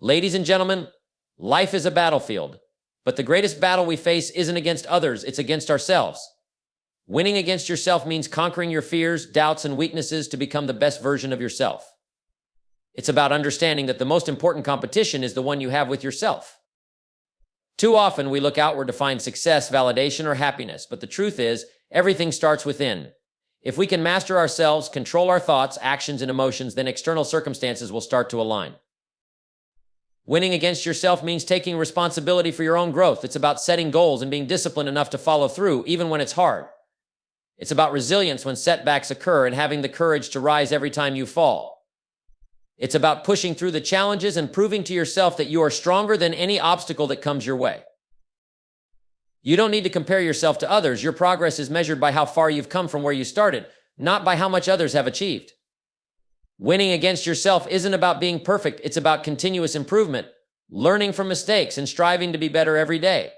Ladies and gentlemen, life is a battlefield, but the greatest battle we face isn't against others, it's against ourselves. Winning against yourself means conquering your fears, doubts, and weaknesses to become the best version of yourself. It's about understanding that the most important competition is the one you have with yourself. Too often we look outward to find success, validation, or happiness, but the truth is, everything starts within. If we can master ourselves, control our thoughts, actions, and emotions, then external circumstances will start to align. Winning against yourself means taking responsibility for your own growth. It's about setting goals and being disciplined enough to follow through, even when it's hard. It's about resilience when setbacks occur and having the courage to rise every time you fall. It's about pushing through the challenges and proving to yourself that you are stronger than any obstacle that comes your way. You don't need to compare yourself to others. Your progress is measured by how far you've come from where you started, not by how much others have achieved. Winning against yourself isn't about being perfect. It's about continuous improvement, learning from mistakes, and striving to be better every day.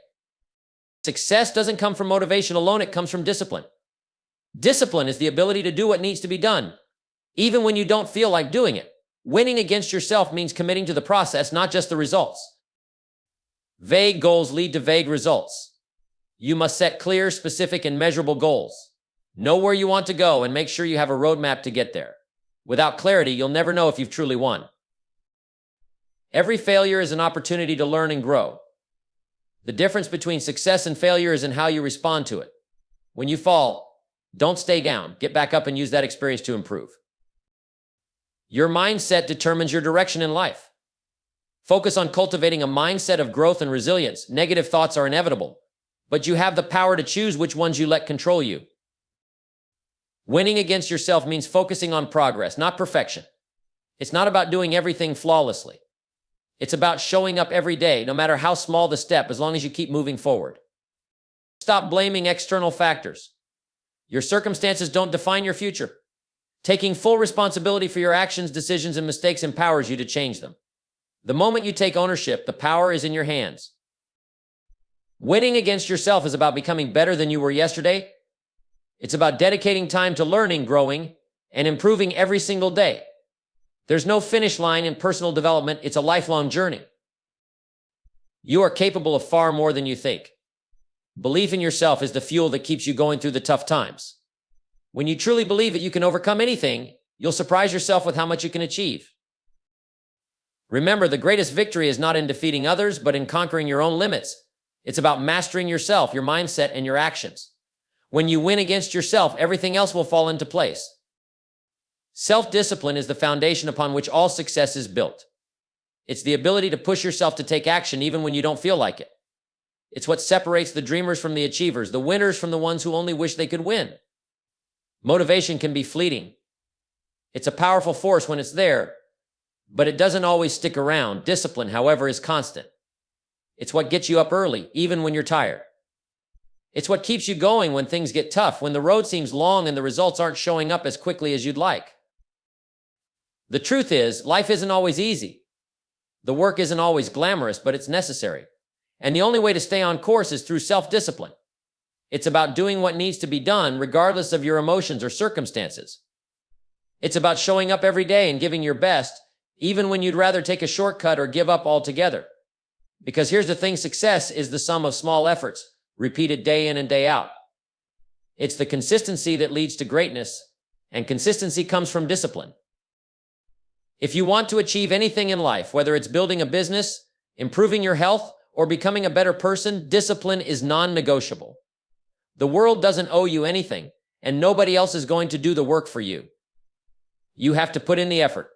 Success doesn't come from motivation alone. It comes from discipline. Discipline is the ability to do what needs to be done, even when you don't feel like doing it. Winning against yourself means committing to the process, not just the results. Vague goals lead to vague results. You must set clear, specific, and measurable goals. Know where you want to go and make sure you have a roadmap to get there. Without clarity, you'll never know if you've truly won. Every failure is an opportunity to learn and grow. The difference between success and failure is in how you respond to it. When you fall, don't stay down. Get back up and use that experience to improve. Your mindset determines your direction in life. Focus on cultivating a mindset of growth and resilience. Negative thoughts are inevitable, but you have the power to choose which ones you let control you. Winning against yourself means focusing on progress, not perfection. It's not about doing everything flawlessly. It's about showing up every day, no matter how small the step, as long as you keep moving forward. Stop blaming external factors. Your circumstances don't define your future. Taking full responsibility for your actions, decisions, and mistakes empowers you to change them. The moment you take ownership, the power is in your hands. Winning against yourself is about becoming better than you were yesterday. It's about dedicating time to learning, growing, and improving every single day. There's no finish line in personal development. It's a lifelong journey. You are capable of far more than you think. Belief in yourself is the fuel that keeps you going through the tough times. When you truly believe that you can overcome anything, you'll surprise yourself with how much you can achieve. Remember, the greatest victory is not in defeating others, but in conquering your own limits. It's about mastering yourself, your mindset, and your actions. When you win against yourself, everything else will fall into place. Self-discipline is the foundation upon which all success is built. It's the ability to push yourself to take action even when you don't feel like it. It's what separates the dreamers from the achievers, the winners from the ones who only wish they could win. Motivation can be fleeting. It's a powerful force when it's there, but it doesn't always stick around. Discipline, however, is constant. It's what gets you up early, even when you're tired. It's what keeps you going when things get tough, when the road seems long and the results aren't showing up as quickly as you'd like. The truth is, life isn't always easy. The work isn't always glamorous, but it's necessary. And the only way to stay on course is through self-discipline. It's about doing what needs to be done, regardless of your emotions or circumstances. It's about showing up every day and giving your best, even when you'd rather take a shortcut or give up altogether. Because here's the thing, success is the sum of small efforts, repeated day in and day out. It's the consistency that leads to greatness, and consistency comes from discipline. If you want to achieve anything in life, whether it's building a business, improving your health, or becoming a better person, discipline is non-negotiable. The world doesn't owe you anything, and nobody else is going to do the work for you. You have to put in the effort.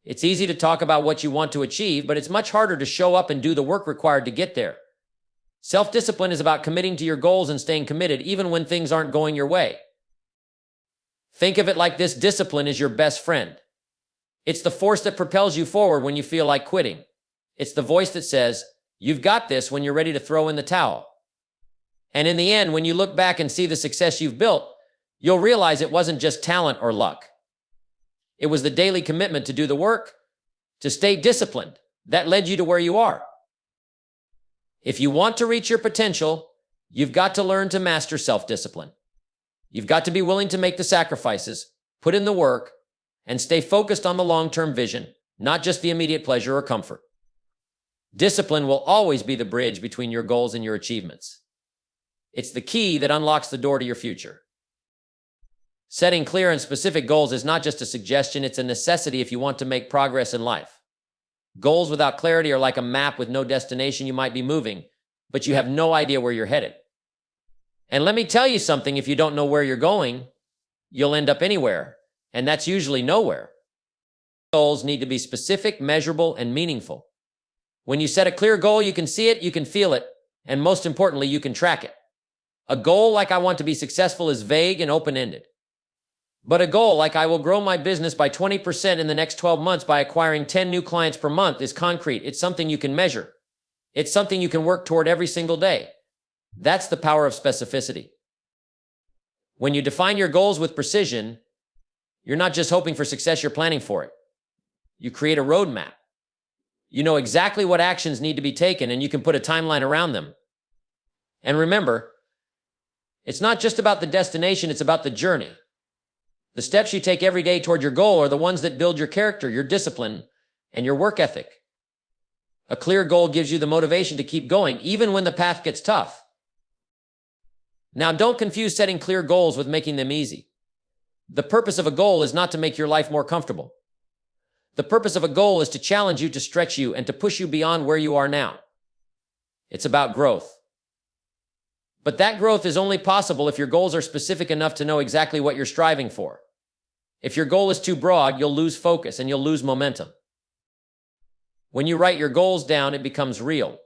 It's easy to talk about what you want to achieve, but it's much harder to show up and do the work required to get there. Self-discipline is about committing to your goals and staying committed even when things aren't going your way. Think of it like this: discipline is your best friend. It's the force that propels you forward when you feel like quitting. It's the voice that says, "You've got this," when you're ready to throw in the towel. And in the end, when you look back and see the success you've built, you'll realize it wasn't just talent or luck. It was the daily commitment to do the work, to stay disciplined, that led you to where you are. If you want to reach your potential, you've got to learn to master self-discipline. You've got to be willing to make the sacrifices, put in the work, and stay focused on the long-term vision. not just the immediate pleasure or comfort. Discipline will always be the bridge between your goals and your achievements. It's the key that unlocks the door to your future. Setting clear and specific goals is not just a suggestion, it's a necessity if you want to make progress in life. Goals without clarity are like a map with no destination. You might be moving, but you have no idea where you're headed. And let me tell you something, if you don't know where you're going, you'll end up anywhere, and that's usually nowhere. Goals need to be specific, measurable, and meaningful. When you set a clear goal, you can see it, you can feel it, and most importantly, you can track it. A goal like I want to be successful is vague and open-ended. But a goal like I will grow my business by 20% in the next 12 months by acquiring 10 new clients per month is concrete. It's something you can measure. It's something you can work toward every single day. That's the power of specificity. When you define your goals with precision, you're not just hoping for success, you're planning for it. You create a roadmap. You know exactly what actions need to be taken, and you can put a timeline around them. And remember, it's not just about the destination, it's about the journey. The steps you take every day toward your goal are the ones that build your character, your discipline, and your work ethic. A clear goal gives you the motivation to keep going, even when the path gets tough. Now, don't confuse setting clear goals with making them easy. The purpose of a goal is not to make your life more comfortable. The purpose of a goal is to challenge you, to stretch you, and to push you beyond where you are now. It's about growth. But that growth is only possible if your goals are specific enough to know exactly what you're striving for. If your goal is too broad, you'll lose focus and you'll lose momentum. When you write your goals down, it becomes real.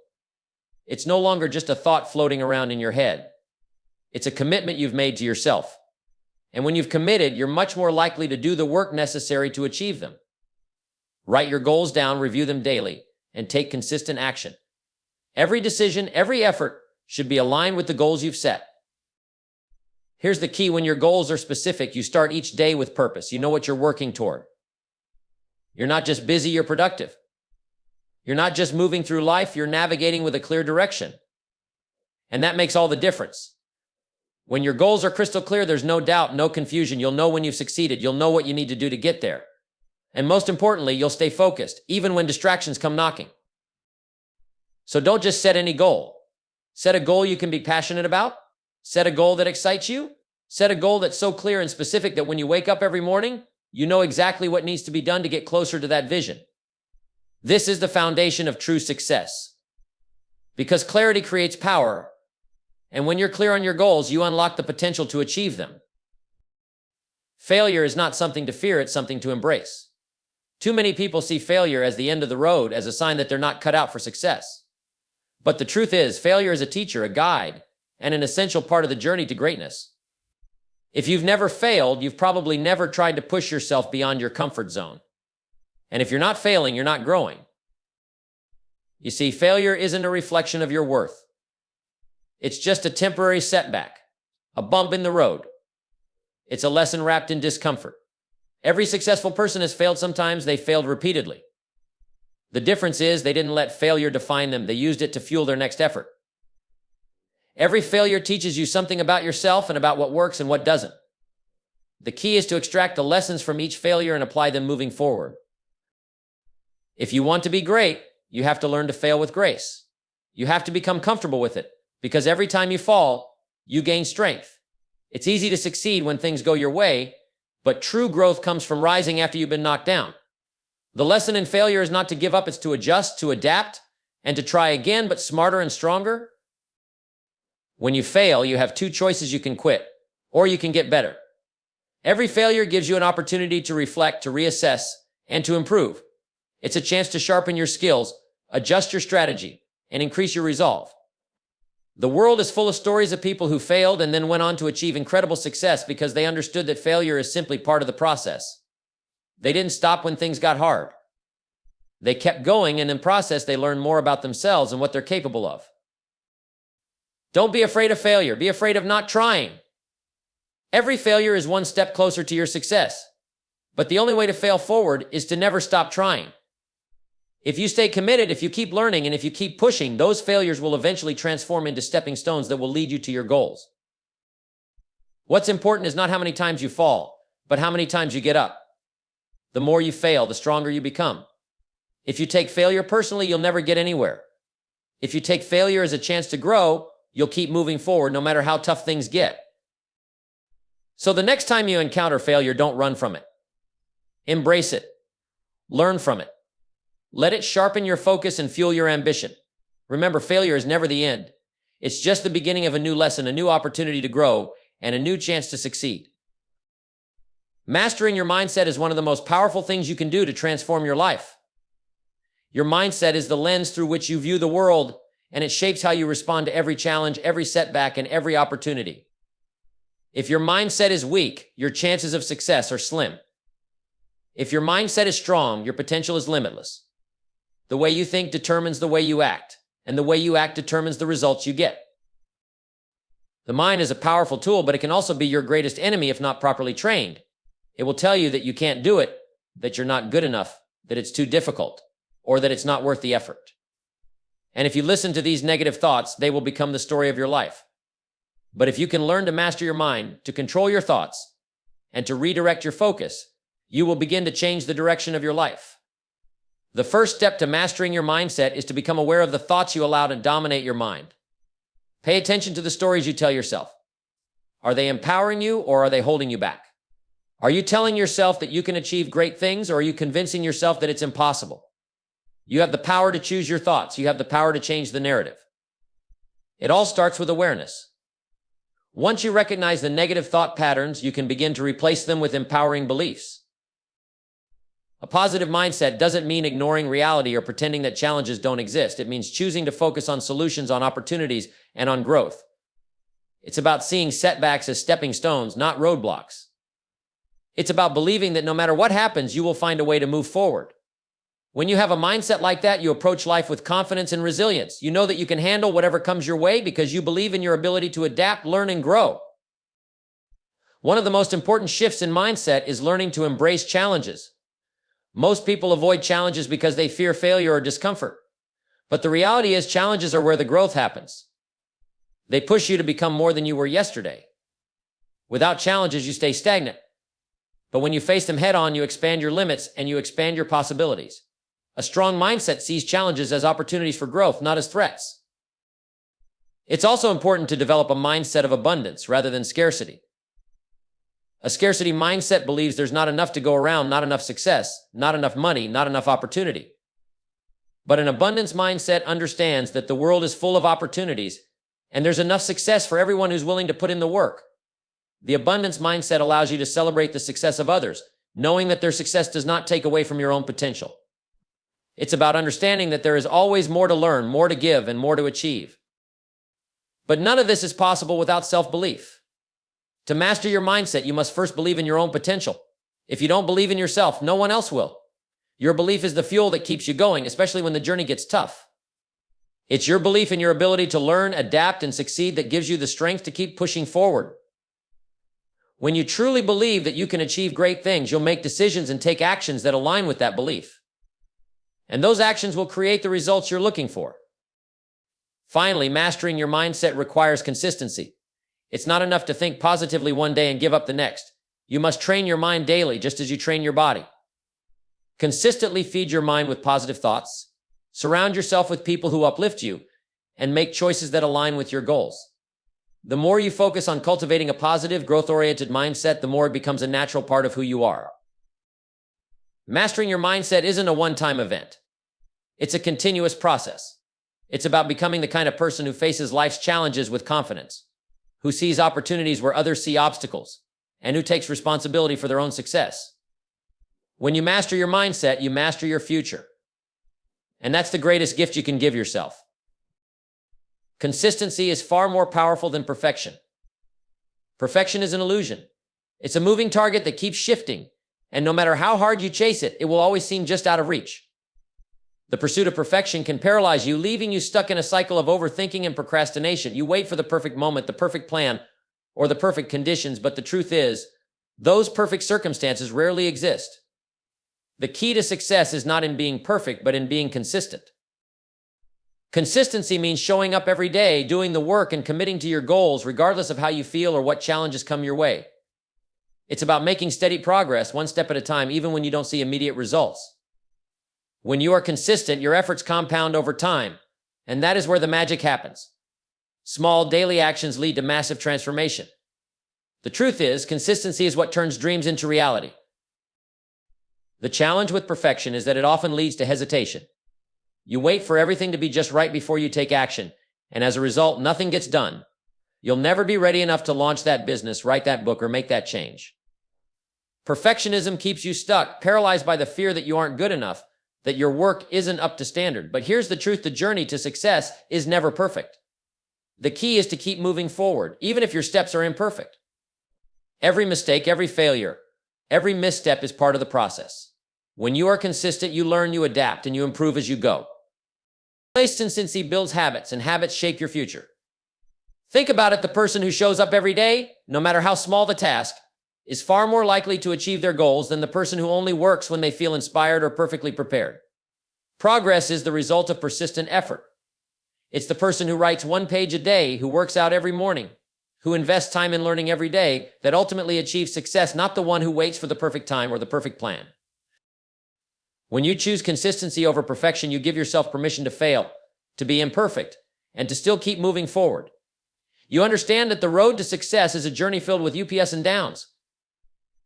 It's no longer just a thought floating around in your head. It's a commitment you've made to yourself. And when you've committed, you're much more likely to do the work necessary to achieve them. Write your goals down, review them daily, and take consistent action. Every decision, every effort should be aligned with the goals you've set. Here's the key: when your goals are specific, you start each day with purpose. You know what you're working toward. You're not just busy, you're productive. You're not just moving through life, you're navigating with a clear direction. And that makes all the difference. When your goals are crystal clear, there's no doubt, no confusion. You'll know when you've succeeded. You'll know what you need to do to get there. And most importantly, you'll stay focused, even when distractions come knocking. So don't just set any goal. Set a goal you can be passionate about. Set a goal that excites you. Set a goal that's so clear and specific that when you wake up every morning, you know exactly what needs to be done to get closer to that vision. This is the foundation of true success. Because clarity creates power. And when you're clear on your goals, you unlock the potential to achieve them. Failure is not something to fear, it's something to embrace. Too many people see failure as the end of the road, as a sign that they're not cut out for success. But the truth is, failure is a teacher, a guide, and an essential part of the journey to greatness. If you've never failed, you've probably never tried to push yourself beyond your comfort zone. And if you're not failing, you're not growing. You see, failure isn't a reflection of your worth. It's just a temporary setback, a bump in the road. It's a lesson wrapped in discomfort. Every successful person has failed sometimes. They failed repeatedly. The difference is they didn't let failure define them. They used it to fuel their next effort. Every failure teaches you something about yourself and about what works and what doesn't. The key is to extract the lessons from each failure and apply them moving forward. If you want to be great, you have to learn to fail with grace. You have to become comfortable with it, because every time you fall, you gain strength. It's easy to succeed when things go your way, but true growth comes from rising after you've been knocked down. The lesson in failure is not to give up, it's to adjust, to adapt, and to try again, but smarter and stronger. When you fail, you have two choices: you can quit, or you can get better. Every failure gives you an opportunity to reflect, to reassess, and to improve. It's a chance to sharpen your skills, adjust your strategy, and increase your resolve. The world is full of stories of people who failed and then went on to achieve incredible success because they understood that failure is simply part of the process. They didn't stop when things got hard. They kept going, and in the process, they learned more about themselves and what they're capable of. Don't be afraid of failure. Be afraid of not trying. Every failure is one step closer to your success. But the only way to fail forward is to never stop trying. If you stay committed, if you keep learning, and if you keep pushing, those failures will eventually transform into stepping stones that will lead you to your goals. What's important is not how many times you fall, but how many times you get up. The more you fail, the stronger you become. If you take failure personally, you'll never get anywhere. If you take failure as a chance to grow, you'll keep moving forward no matter how tough things get. So the next time you encounter failure, don't run from it. Embrace it. Learn from it. Let it sharpen your focus and fuel your ambition. Remember, failure is never the end. It's just the beginning of a new lesson, a new opportunity to grow, and a new chance to succeed. Mastering your mindset is one of the most powerful things you can do to transform your life. Your mindset is the lens through which you view the world, and it shapes how you respond to every challenge, every setback, and every opportunity. If your mindset is weak, your chances of success are slim. If your mindset is strong, your potential is limitless. The way you think determines the way you act, and the way you act determines the results you get. The mind is a powerful tool, but it can also be your greatest enemy if not properly trained. It will tell you that you can't do it, that you're not good enough, that it's too difficult, or that it's not worth the effort. And if you listen to these negative thoughts, they will become the story of your life. But if you can learn to master your mind, to control your thoughts, and to redirect your focus, you will begin to change the direction of your life. The first step to mastering your mindset is to become aware of the thoughts you allow to dominate your mind. Pay attention to the stories you tell yourself. Are they empowering you or are they holding you back? Are you telling yourself that you can achieve great things, or are you convincing yourself that it's impossible? You have the power to choose your thoughts. You have the power to change the narrative. It all starts with awareness. Once you recognize the negative thought patterns, you can begin to replace them with empowering beliefs. A positive mindset doesn't mean ignoring reality or pretending that challenges don't exist. It means choosing to focus on solutions, on opportunities, and on growth. It's about seeing setbacks as stepping stones, not roadblocks. It's about believing that no matter what happens, you will find a way to move forward. When you have a mindset like that, you approach life with confidence and resilience. You know that you can handle whatever comes your way because you believe in your ability to adapt, learn, and grow. One of the most important shifts in mindset is learning to embrace challenges. Most people avoid challenges because they fear failure or discomfort. But the reality is, challenges are where the growth happens. They push you to become more than you were yesterday. Without challenges, you stay stagnant. But when you face them head on, you expand your limits and you expand your possibilities. A strong mindset sees challenges as opportunities for growth, not as threats. It's also important to develop a mindset of abundance rather than scarcity. A scarcity mindset believes there's not enough to go around, not enough success, not enough money, not enough opportunity. But an abundance mindset understands that the world is full of opportunities and there's enough success for everyone who's willing to put in the work. The abundance mindset allows you to celebrate the success of others, knowing that their success does not take away from your own potential. It's about understanding that there is always more to learn, more to give, and more to achieve. But none of this is possible without self-belief. To master your mindset, you must first believe in your own potential. If you don't believe in yourself, no one else will. Your belief is the fuel that keeps you going, especially when the journey gets tough. It's your belief in your ability to learn, adapt, and succeed that gives you the strength to keep pushing forward. When you truly believe that you can achieve great things, you'll make decisions and take actions that align with that belief. And those actions will create the results you're looking for. Finally, mastering your mindset requires consistency. It's not enough to think positively one day and give up the next. You must train your mind daily, just as you train your body. Consistently feed your mind with positive thoughts. Surround yourself with people who uplift you, and make choices that align with your goals. The more you focus on cultivating a positive, growth-oriented mindset, the more it becomes a natural part of who you are. Mastering your mindset isn't a one-time event. It's a continuous process. It's about becoming the kind of person who faces life's challenges with confidence, who sees opportunities where others see obstacles, and who takes responsibility for their own success. When you master your mindset, you master your future. And that's the greatest gift you can give yourself. Consistency is far more powerful than perfection. Perfection is an illusion. It's a moving target that keeps shifting, and no matter how hard you chase it, it will always seem just out of reach. The pursuit of perfection can paralyze you, leaving you stuck in a cycle of overthinking and procrastination. You wait for the perfect moment, the perfect plan, or the perfect conditions, but the truth is, those perfect circumstances rarely exist. The key to success is not in being perfect, but in being consistent. Consistency means showing up every day, doing the work, and committing to your goals, regardless of how you feel or what challenges come your way. It's about making steady progress, one step at a time, even when you don't see immediate results. When you are consistent, your efforts compound over time, and that is where the magic happens. Small daily actions lead to massive transformation. The truth is, consistency is what turns dreams into reality. The challenge with perfection is that it often leads to hesitation. You wait for everything to be just right before you take action, and as a result, nothing gets done. You'll never be ready enough to launch that business, write that book, or make that change. Perfectionism keeps you stuck, paralyzed by the fear that you aren't good enough, that your work isn't up to standard. But here's the truth: the journey to success is never perfect. The key is to keep moving forward, even if your steps are imperfect. Every mistake, every failure, every misstep is part of the process. When you are consistent, you learn, you adapt, and you improve as you go. Consistency builds habits, and habits shape your future. Think about it: the person who shows up every day, no matter how small the task, is far more likely to achieve their goals than the person who only works when they feel inspired or perfectly prepared. Progress is the result of persistent effort. It's the person who writes one page a day, who works out every morning, who invests time in learning every day, that ultimately achieves success, not the one who waits for the perfect time or the perfect plan. When you choose consistency over perfection, you give yourself permission to fail, to be imperfect, and to still keep moving forward. You understand that the road to success is a journey filled with ups and downs.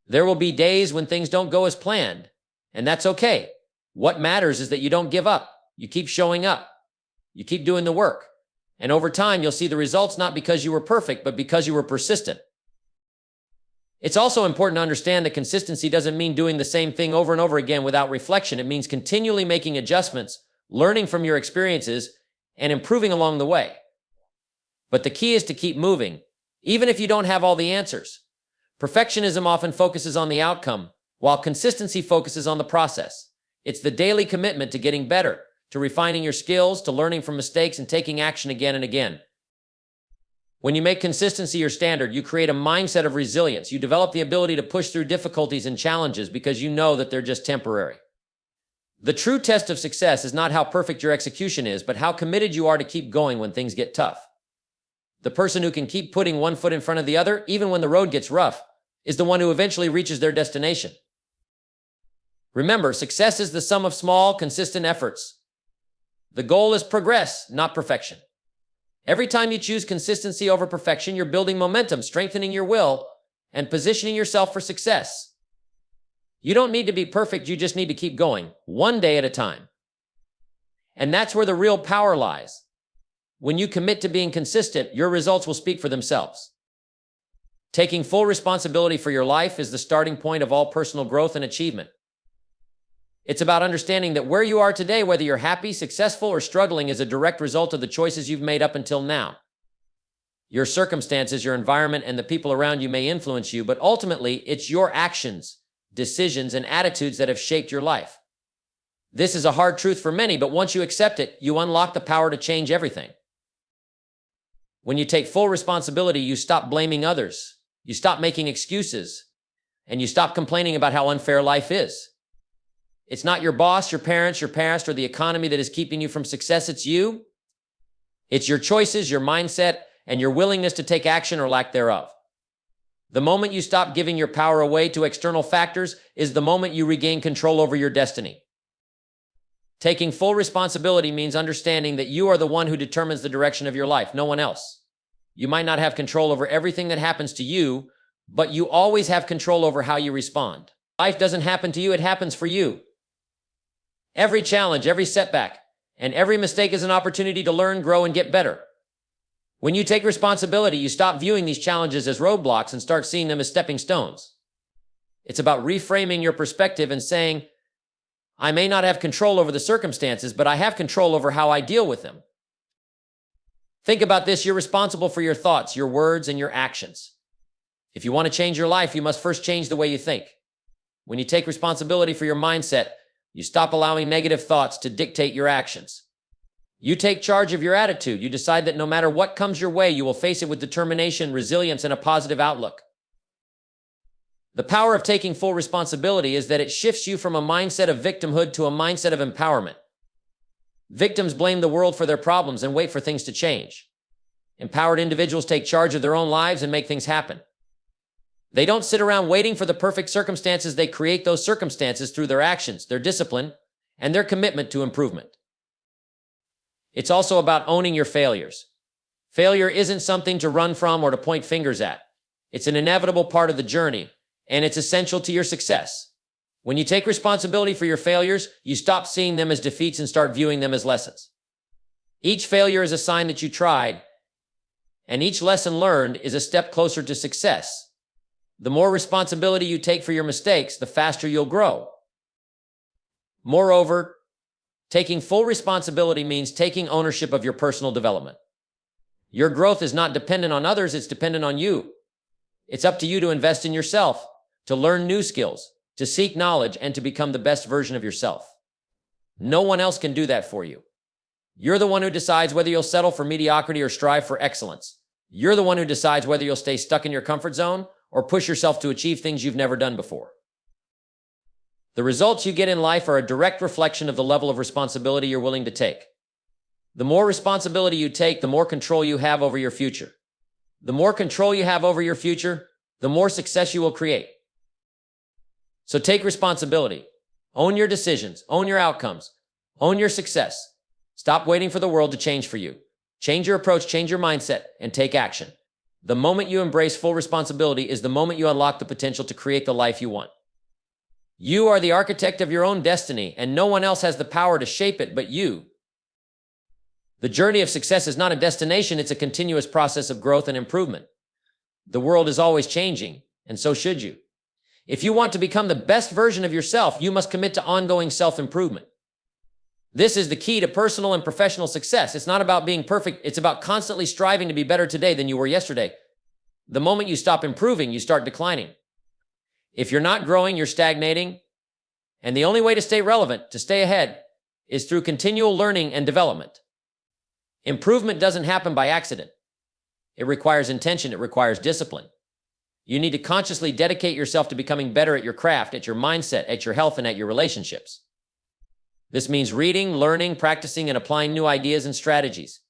There will be days when things don't go as planned, and that's okay. What matters is that you don't give up. You keep showing up. You keep doing the work. And over time, you'll see the results, not because you were perfect, but because you were persistent. It's also important to understand that consistency doesn't mean doing the same thing over and over again without reflection. It means continually making adjustments, learning from your experiences, and improving along the way. But the key is to keep moving, even if you don't have all the answers. Perfectionism often focuses on the outcome, while consistency focuses on the process. It's the daily commitment to getting better, to refining your skills, to learning from mistakes, and taking action again and again. When you make consistency your standard, you create a mindset of resilience. You develop the ability to push through difficulties and challenges because you know that they're just temporary. The true test of success is not how perfect your execution is, but how committed you are to keep going when things get tough. The person who can keep putting one foot in front of the other, even when the road gets rough, is the one who eventually reaches their destination. Remember, success is the sum of small, consistent efforts. The goal is progress, not perfection. Every time you choose consistency over perfection, you're building momentum, strengthening your will, and positioning yourself for success. You don't need to be perfect, you just need to keep going, one day at a time. And that's where the real power lies. When you commit to being consistent, your results will speak for themselves. Taking full responsibility for your life is the starting point of all personal growth and achievement. It's about understanding that where you are today, whether you're happy, successful, or struggling, is a direct result of the choices you've made up until now. Your circumstances, your environment, and the people around you may influence you, but ultimately, it's your actions, decisions, and attitudes that have shaped your life. This is a hard truth for many, but once you accept it, you unlock the power to change everything. When you take full responsibility, you stop blaming others, you stop making excuses, and you stop complaining about how unfair life is. It's not your boss, your parents, your past, or the economy that is keeping you from success. It's you. It's your choices, your mindset, and your willingness to take action or lack thereof. The moment you stop giving your power away to external factors is the moment you regain control over your destiny. Taking full responsibility means understanding that you are the one who determines the direction of your life, no one else. You might not have control over everything that happens to you, but you always have control over how you respond. Life doesn't happen to you, it happens for you. Every challenge, every setback, and every mistake is an opportunity to learn, grow, and get better. When you take responsibility, you stop viewing these challenges as roadblocks and start seeing them as stepping stones. It's about reframing your perspective and saying, I may not have control over the circumstances, but I have control over how I deal with them. Think about this: you're responsible for your thoughts, your words, and your actions. If you want to change your life, you must first change the way you think. When you take responsibility for your mindset, you stop allowing negative thoughts to dictate your actions. You take charge of your attitude. You decide that no matter what comes your way, you will face it with determination, resilience, and a positive outlook. The power of taking full responsibility is that it shifts you from a mindset of victimhood to a mindset of empowerment. Victims blame the world for their problems and wait for things to change. Empowered individuals take charge of their own lives and make things happen. They don't sit around waiting for the perfect circumstances. They create those circumstances through their actions, their discipline, and their commitment to improvement. It's also about owning your failures. Failure isn't something to run from or to point fingers at. It's an inevitable part of the journey, and it's essential to your success. When you take responsibility for your failures, you stop seeing them as defeats and start viewing them as lessons. Each failure is a sign that you tried, and each lesson learned is a step closer to success. The more responsibility you take for your mistakes, the faster you'll grow. Moreover, taking full responsibility means taking ownership of your personal development. Your growth is not dependent on others, it's dependent on you. It's up to you to invest in yourself, to learn new skills, to seek knowledge, and to become the best version of yourself. No one else can do that for you. You're the one who decides whether you'll settle for mediocrity or strive for excellence. You're the one who decides whether you'll stay stuck in your comfort zone or push yourself to achieve things you've never done before. The results you get in life are a direct reflection of the level of responsibility you're willing to take. The more responsibility you take, the more control you have over your future. The more control you have over your future, the more success you will create. So take responsibility. Own your decisions. Own your outcomes. Own your success. Stop waiting for the world to change for you. Change your approach, change your mindset, and take action. The moment you embrace full responsibility is the moment you unlock the potential to create the life you want. You are the architect of your own destiny, and no one else has the power to shape it but you. The journey of success is not a destination, it's a continuous process of growth and improvement. The world is always changing, and so should you. If you want to become the best version of yourself, you must commit to ongoing self-improvement. This is the key to personal and professional success. It's not about being perfect, it's about constantly striving to be better today than you were yesterday. The moment you stop improving, you start declining. If you're not growing, you're stagnating. And the only way to stay relevant, to stay ahead, is through continual learning and development. Improvement doesn't happen by accident. It requires intention, it requires discipline. You need to consciously dedicate yourself to becoming better at your craft, at your mindset, at your health, and at your relationships. This means reading, learning, practicing, and applying new ideas and strategies.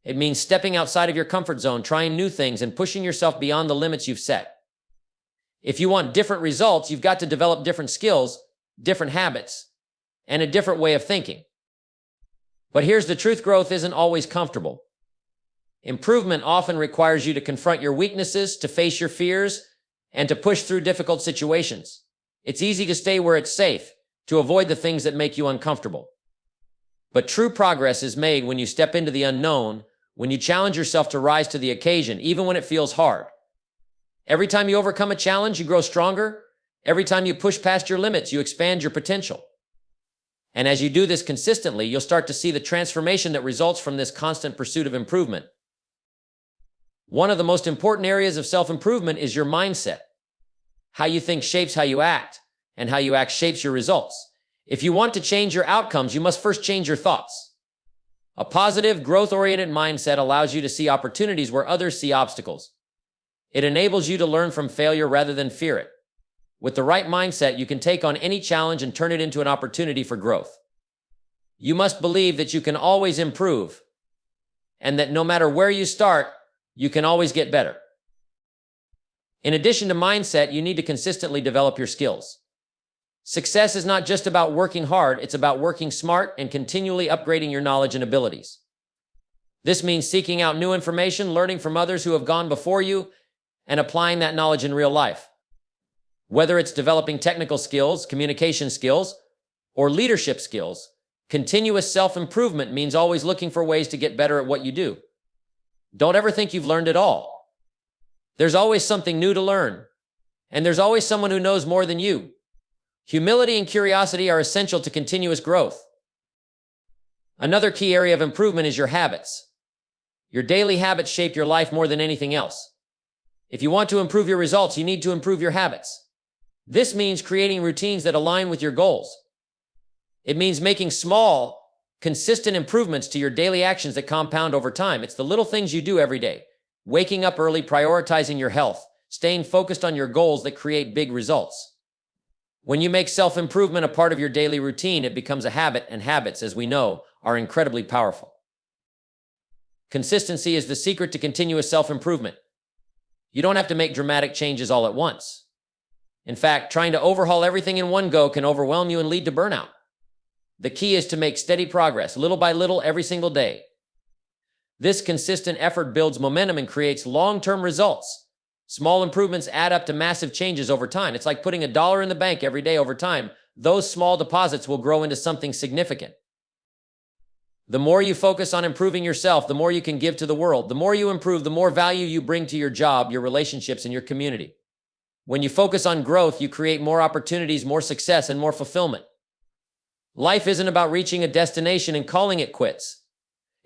It means stepping outside of your comfort zone, trying new things, and pushing yourself beyond the limits you've set. If you want different results, you've got to develop different skills, different habits, and a different way of thinking. But here's the truth: growth isn't always comfortable. Improvement often requires you to confront your weaknesses, to face your fears, and to push through difficult situations. It's easy to stay where it's safe, to avoid the things that make you uncomfortable. But true progress is made when you step into the unknown, when you challenge yourself to rise to the occasion, even when it feels hard. Every time you overcome a challenge, you grow stronger. Every time you push past your limits, you expand your potential. And as you do this consistently, you'll start to see the transformation that results from this constant pursuit of improvement. One of the most important areas of self-improvement is your mindset. How you think shapes how you act, and how you act shapes your results. If you want to change your outcomes, you must first change your thoughts. A positive, growth-oriented mindset allows you to see opportunities where others see obstacles. It enables you to learn from failure rather than fear it. With the right mindset, you can take on any challenge and turn it into an opportunity for growth. You must believe that you can always improve, and that no matter where you start, you can always get better. In addition to mindset, you need to consistently develop your skills. Success is not just about working hard, it's about working smart and continually upgrading your knowledge and abilities. This means seeking out new information, learning from others who have gone before you, and applying that knowledge in real life. Whether it's developing technical skills, communication skills, or leadership skills, continuous self-improvement means always looking for ways to get better at what you do. Don't ever think you've learned it all. There's always something new to learn, and there's always someone who knows more than you. Humility and curiosity are essential to continuous growth. Another key area of improvement is your habits. Your daily habits shape your life more than anything else. If you want to improve your results, you need to improve your habits. This means creating routines that align with your goals. It means making small, consistent improvements to your daily actions that compound over time. It's the little things you do every day. Waking up early, prioritizing your health, staying focused on your goals that create big results. When you make self-improvement a part of your daily routine, it becomes a habit, and habits, as we know, are incredibly powerful. Consistency is the secret to continuous self-improvement. You don't have to make dramatic changes all at once. In fact, trying to overhaul everything in one go can overwhelm you and lead to burnout. The key is to make steady progress, little by little, every single day. This consistent effort builds momentum and creates long-term results. Small improvements add up to massive changes over time. It's like putting $1 in the bank every day. Over time, those small deposits will grow into something significant. The more you focus on improving yourself, the more you can give to the world. The more you improve, the more value you bring to your job, your relationships, and your community. When you focus on growth, you create more opportunities, more success, and more fulfillment. Life isn't about reaching a destination and calling it quits.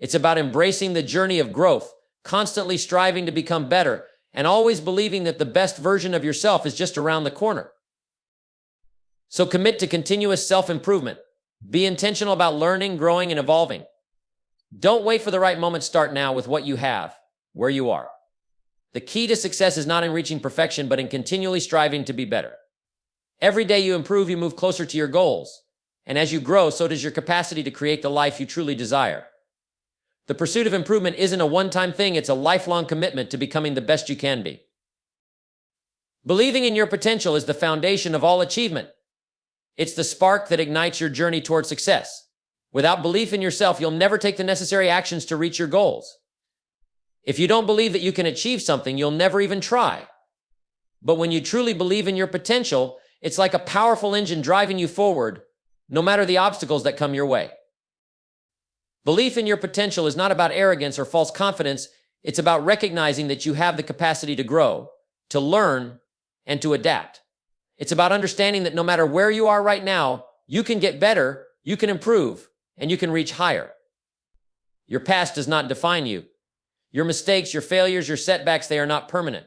It's about embracing the journey of growth, constantly striving to become better, and always believing that the best version of yourself is just around the corner. So commit to continuous self-improvement. Be intentional about learning, growing, and evolving. Don't wait for the right moment. Start now with what you have, where you are. The key to success is not in reaching perfection, but in continually striving to be better. Every day you improve, you move closer to your goals. And as you grow, so does your capacity to create the life you truly desire. The pursuit of improvement isn't a one-time thing, it's a lifelong commitment to becoming the best you can be. Believing in your potential is the foundation of all achievement. It's the spark that ignites your journey toward success. Without belief in yourself, you'll never take the necessary actions to reach your goals. If you don't believe that you can achieve something, you'll never even try. But when you truly believe in your potential, it's like a powerful engine driving you forward, no matter the obstacles that come your way. Belief in your potential is not about arrogance or false confidence. It's about recognizing that you have the capacity to grow, to learn, and to adapt. It's about understanding that no matter where you are right now, you can get better, you can improve, and you can reach higher. Your past does not define you. Your mistakes, your failures, your setbacks, they are not permanent.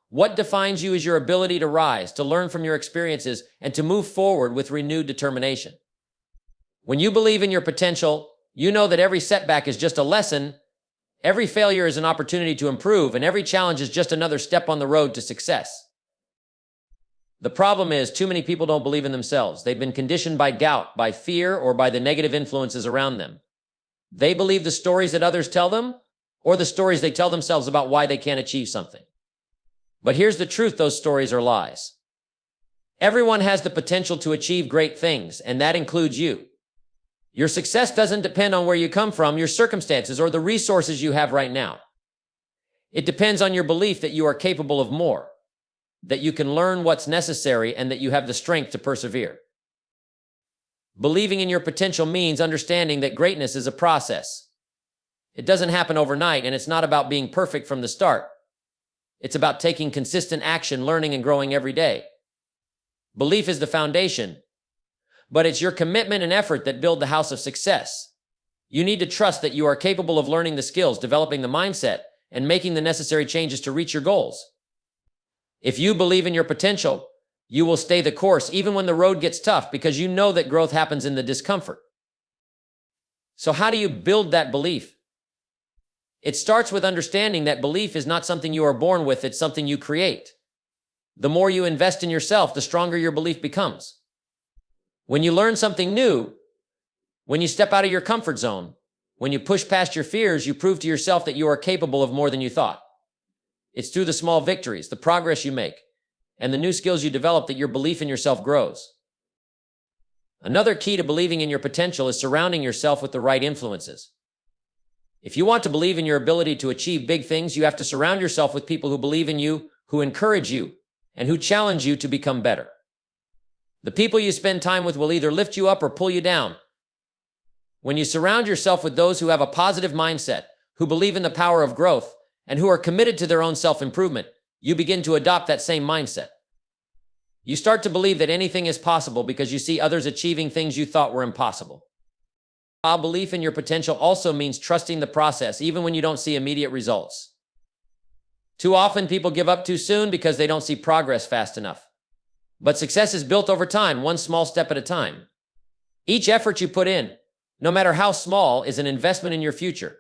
What defines you is your ability to rise, to learn from your experiences, and to move forward with renewed determination. When you believe in your potential, you know that every setback is just a lesson, every failure is an opportunity to improve, and every challenge is just another step on the road to success. The problem is, too many people don't believe in themselves. They've been conditioned by doubt, by fear, or by the negative influences around them. They believe the stories that others tell them, or the stories they tell themselves about why they can't achieve something. But here's the truth, those stories are lies. Everyone has the potential to achieve great things, and that includes you. Your success doesn't depend on where you come from, your circumstances, or the resources you have right now. It depends on your belief that you are capable of more, that you can learn what's necessary, and that you have the strength to persevere. Believing in your potential means understanding that greatness is a process. It doesn't happen overnight, and it's not about being perfect from the start. It's about taking consistent action, learning, and growing every day. Belief is the foundation, but it's your commitment and effort that build the house of success. You need to trust that you are capable of learning the skills, developing the mindset, and making the necessary changes to reach your goals. If you believe in your potential, you will stay the course even when the road gets tough, because you know that growth happens in the discomfort. So how do you build that belief? It starts with understanding that belief is not something you are born with, it's something you create. The more you invest in yourself, the stronger your belief becomes. When you learn something new, when you step out of your comfort zone, when you push past your fears, you prove to yourself that you are capable of more than you thought. It's through the small victories, the progress you make, and the new skills you develop that your belief in yourself grows. Another key to believing in your potential is surrounding yourself with the right influences. If you want to believe in your ability to achieve big things, you have to surround yourself with people who believe in you, who encourage you, and who challenge you to become better. The people you spend time with will either lift you up or pull you down. When you surround yourself with those who have a positive mindset, who believe in the power of growth, and who are committed to their own self-improvement, you begin to adopt that same mindset. You start to believe that anything is possible because you see others achieving things you thought were impossible. While belief in your potential also means trusting the process, even when you don't see immediate results. Too often, people give up too soon because they don't see progress fast enough. But success is built over time, one small step at a time. Each effort you put in, no matter how small, is an investment in your future.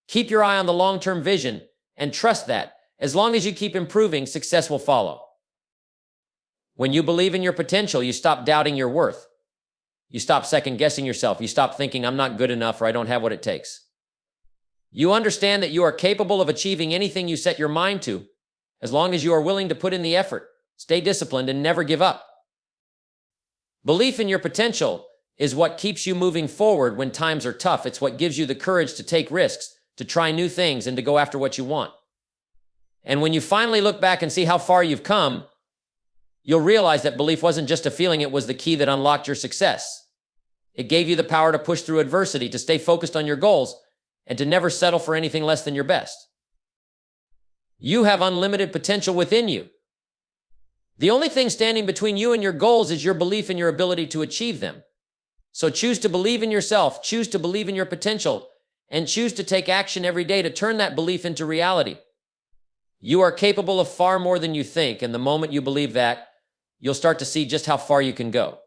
Keep your eye on the long-term vision and trust that, as long as you keep improving, success will follow. When you believe in your potential, you stop doubting your worth. You stop second-guessing yourself. You stop thinking, I'm not good enough or I don't have what it takes. You understand that you are capable of achieving anything you set your mind to, as long as you are willing to put in the effort, stay disciplined, and never give up. Belief in your potential is what keeps you moving forward when times are tough. It's what gives you the courage to take risks, to try new things, and to go after what you want. And when you finally look back and see how far you've come, you'll realize that belief wasn't just a feeling, it was the key that unlocked your success. It gave you the power to push through adversity, to stay focused on your goals, and to never settle for anything less than your best. You have unlimited potential within you. The only thing standing between you and your goals is your belief in your ability to achieve them. So choose to believe in yourself, choose to believe in your potential, and choose to take action every day to turn that belief into reality. You are capable of far more than you think, and the moment you believe that, you'll start to see just how far you can go.